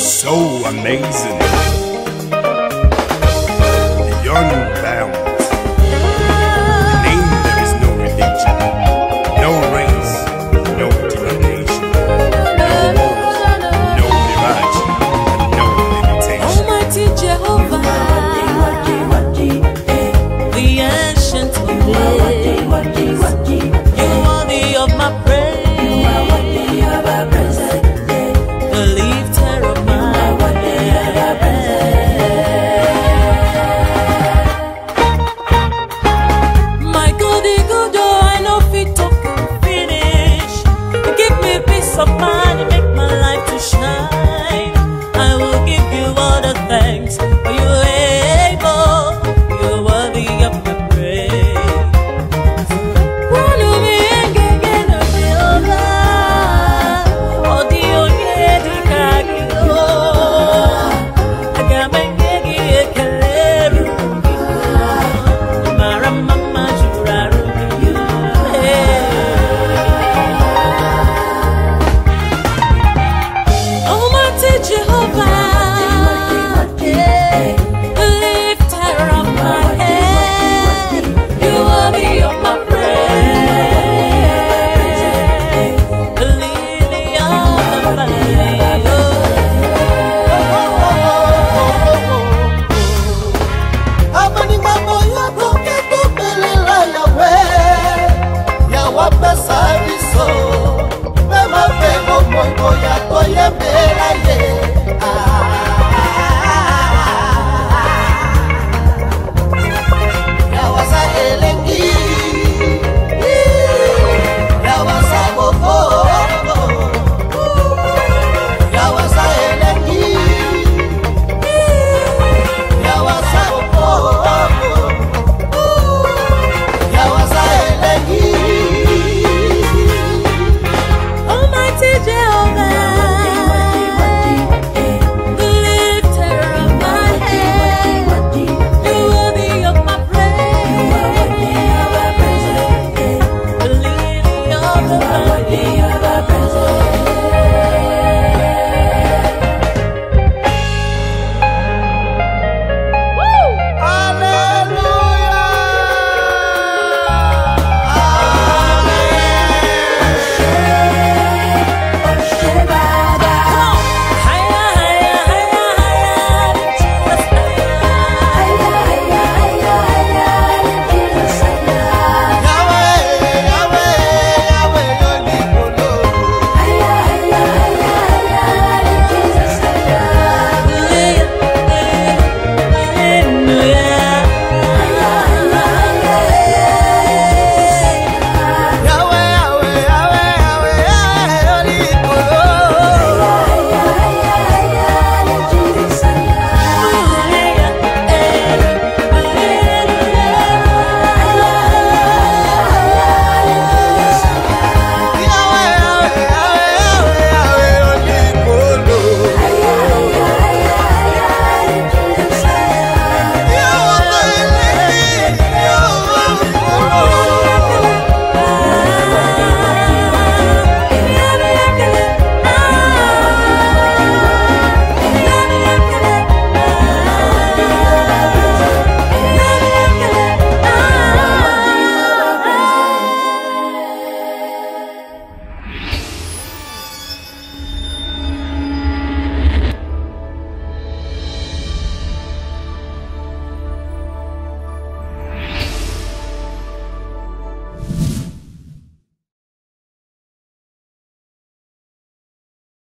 So amazing, beyond bounds. The name, there is no religion, no race, no denomination, no wars, no mirage, and no limitation. Almighty Jehovah, the ancient of days, you are worthy of my praise. Of mine, you make my life to shine. I will give you all the thanks, for you are able, you're worthy of my praise. Run me again, oh the only Kagio. I got my gigi Kaleru, Maramama Juraru. Jehovah, the lifter of my head, you are worthy of my praise, the lily of the valley. Amani mambo yako ketubelela yawe, yawape sabiso, mema pego mongo yako yembela ye. The